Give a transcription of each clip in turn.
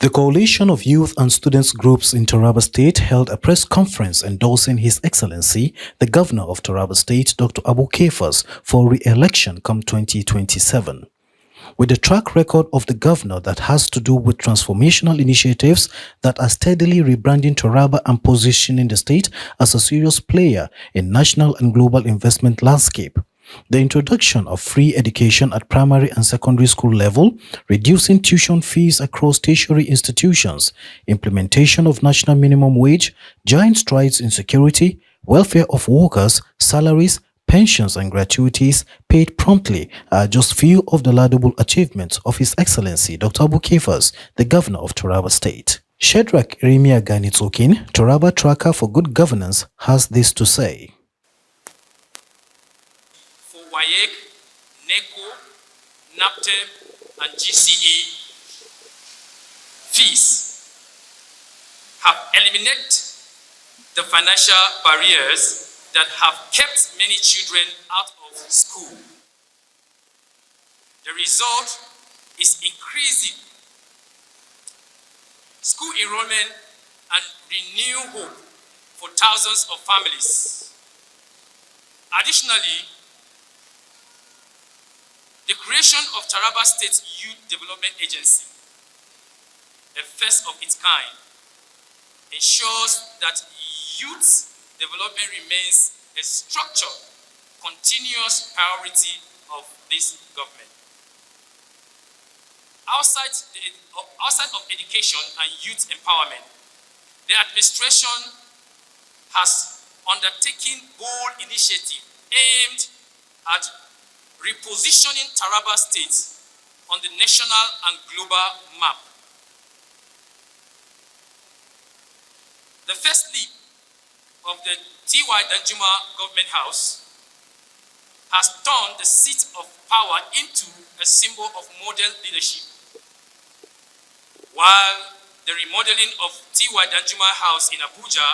The Coalition of Youth and Students Groups in Taraba State held a press conference endorsing His Excellency, the Governor of Taraba State, Dr. Agbu Kefas, for re-election come 2027. With a track record of the governor that has to do with transformational initiatives that are steadily rebranding Taraba and positioning the state as a serious player in national and global investment landscape. The introduction of free education at primary and secondary school level, reducing tuition fees across tertiary institutions, implementation of national minimum wage, giant strides in security, welfare of workers, salaries, pensions and gratuities paid promptly are just few of the laudable achievements of His Excellency Dr. Agbu Kefas, the Governor of Taraba State. Shedrack Iremia Ganitsokin, Taraba Tracker for Good Governance, has this to say. For WAEC, NECO, NAPTEP, and GCE fees have eliminated the financial barriers that have kept many children out of school. The result is increasing school enrollment and renewed hope for thousands of families. Additionally, the creation of Taraba State Youth Development Agency, a first of its kind, ensures that youth development remains a structured, continuous priority of this government. Outside of education and youth empowerment, the administration has undertaken bold initiatives aimed at repositioning Taraba State on the national and global map. The first leap of the T.Y. Danjuma Government House has turned the seat of power into a symbol of model leadership, while the remodeling of T.Y. Danjuma House in Abuja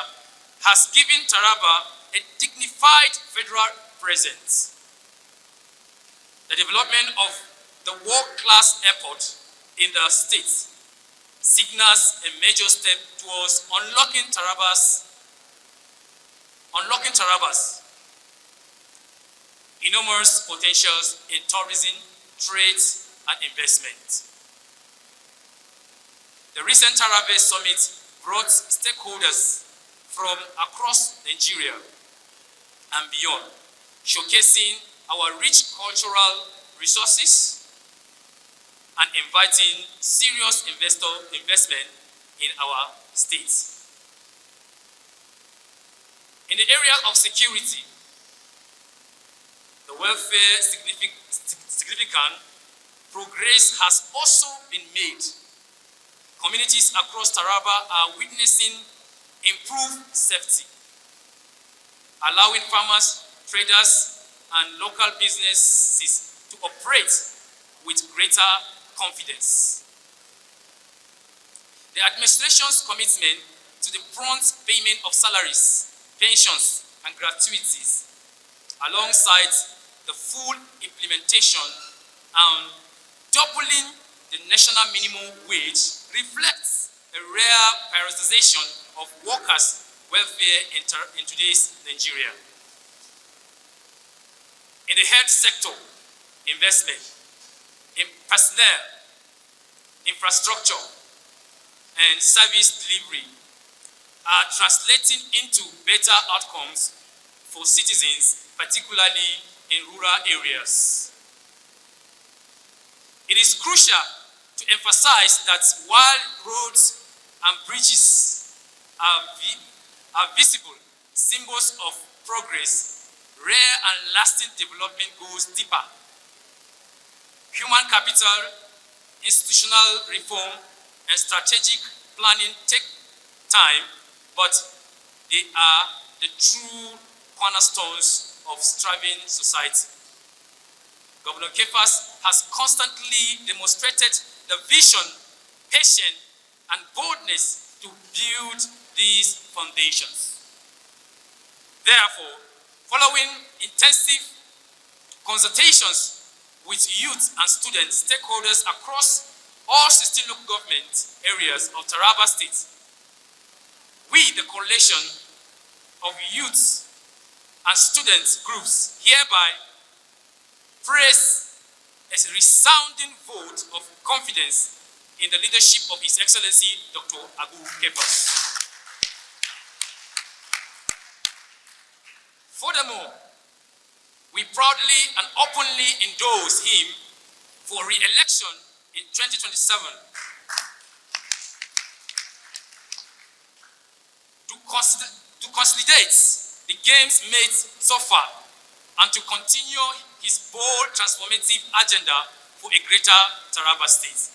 has given Taraba a dignified federal presence. The development of the world-class airport in the state signals a major step towards unlocking Taraba's enormous potentials in tourism, trade, and investment. The recent Taraba Summit brought stakeholders from across Nigeria and beyond, showcasing our rich cultural resources and inviting serious investment in our state. In the area of security, the welfare significant progress has also been made. Communities across Taraba are witnessing improved safety, allowing farmers, traders, and local businesses to operate with greater confidence. The administration's commitment to the prompt payment of salaries, pensions, and gratuities, alongside the full implementation and doubling the national minimum wage, reflects a rare prioritization of workers' welfare in today's Nigeria. In the health sector, investment in personnel, infrastructure, and service delivery are translating into better outcomes for citizens, particularly in rural areas. It is crucial to emphasize that while roads and bridges are visible symbols of progress, rare and lasting development goes deeper. Human capital, institutional reform, and strategic planning take time, but they are the true cornerstones of thriving society. Governor Kefas has constantly demonstrated the vision, patience, and boldness to build these foundations. Therefore, following intensive consultations with youth and student stakeholders across all 16 local government areas of Taraba State, we, the coalition of youth and student groups, hereby praise a resounding vote of confidence in the leadership of His Excellency Dr. Agbu Kefas. Furthermore, we proudly and openly endorse him for re-election in 2027 to consolidate the gains made so far and to continue his bold transformative agenda for a greater Taraba State.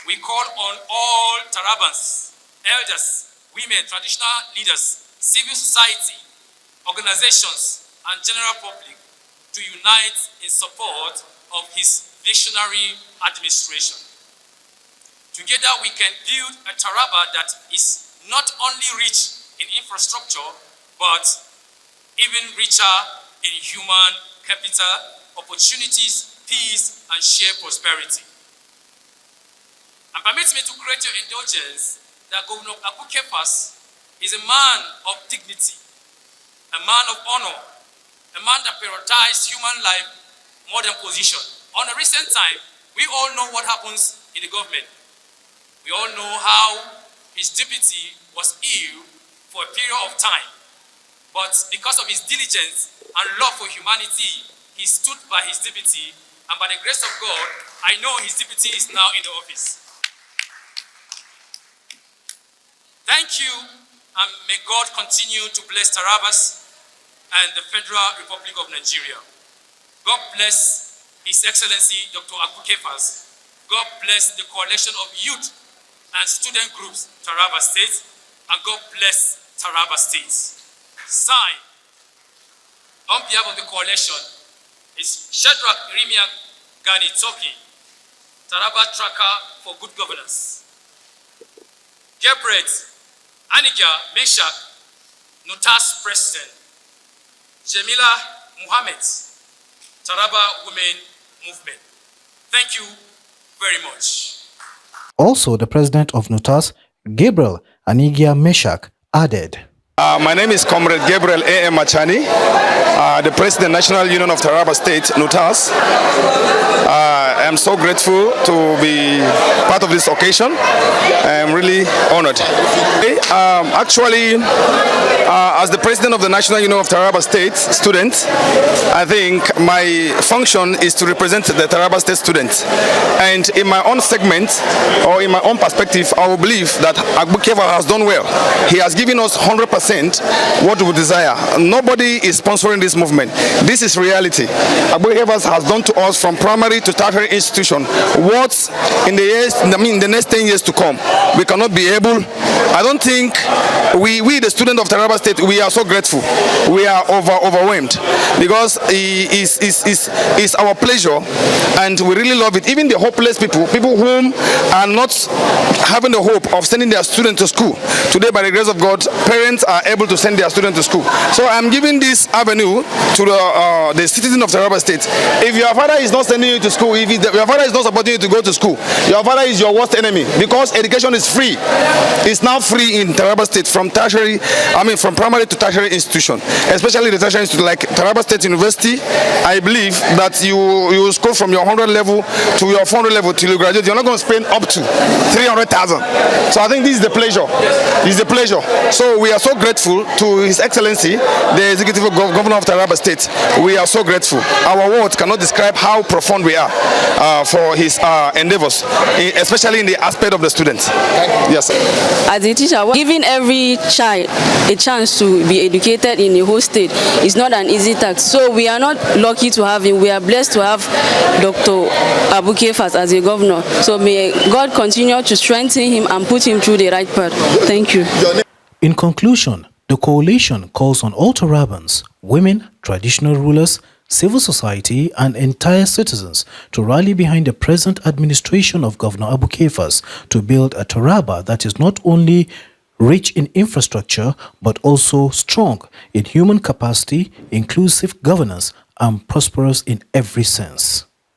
We call on all Tarabans, elders, women, traditional leaders, civil society, organizations, and general public to unite in support of his visionary administration. Together we can build a Taraba that is not only rich in infrastructure, but even richer in human capital, opportunities, peace, and shared prosperity. And permit me to create your indulgence that Governor Agbu Kefas is a man of dignity, a man of honor, a man that prioritized human life more than position. On a recent time, we all know what happens in the government. We all know how his deputy was ill for a period of time. But because of his diligence and love for humanity, he stood by his deputy, and by the grace of God, I know his deputy is now in the office. Thank you, and may God continue to bless Tarabas and the Federal Republic of Nigeria. God bless His Excellency Dr. Agbu Kefas. God bless the coalition of youth and student groups, Taraba State, and God bless Taraba State. Signed, on behalf of the coalition, is Shadrach Irimia Gani Toki, Taraba Tracker for Good Governance. Gabriel Aniga Meshach, NUTAS President. Jamila Muhammad, Taraba Women Movement. Thank you very much. Also, the president of NUTAS, Gabriel Anigia Meshach, added, My name is Comrade Gabriel A.M. Machani, the President National Union of Taraba State, NUTAS. I am so grateful to be part of this occasion. I am really honored. As the President of the National Union of Taraba State students, I think my function is to represent the Taraba State students. And in my own segment, or in my own perspective, I will believe that Agbu Kefas has done well. He has given us 100% what we desire. Nobody is sponsoring this movement. This is reality. Agbu Kefas has done to us from primary to tertiary institution what in the next 10 years to come we cannot be able. I don't think we the students of Taraba State, we are so grateful. We are overwhelmed because it's our pleasure and we really love it. Even the hopeless people whom are not having the hope of sending their students to school, today by the grace of God, parents are able to send their students to school. So I'm giving this avenue to the citizen of Taraba State. If your father is not sending you to school, if your father is not supporting you to go to school, your father is your worst enemy, because education is free. It's now free in Taraba State from primary to tertiary institution, especially the tertiary institution like Taraba State University. I believe that you score from your 100 level to your 400 level till you graduate. You're not going to spend up to 300,000. So I think this is the pleasure. This is the pleasure. So we are so grateful to His Excellency, the Executive Governor of Taraba State. We are so grateful. Our words cannot describe how profound we are for his endeavors, especially in the aspect of the students. Yes. As a teacher, giving every child a chance to be educated in the whole state is not an easy task. So we are not lucky to have him. We are blessed to have Dr. Agbu Kefas as a governor. So may God continue to strengthen him and put him through the right path. Thank you. In conclusion, the coalition calls on all Tarabans, women, traditional rulers, civil society and entire citizens to rally behind the present administration of Governor Agbu Kefas to build a Taraba that is not only rich in infrastructure but also strong in human capacity, inclusive governance and prosperous in every sense.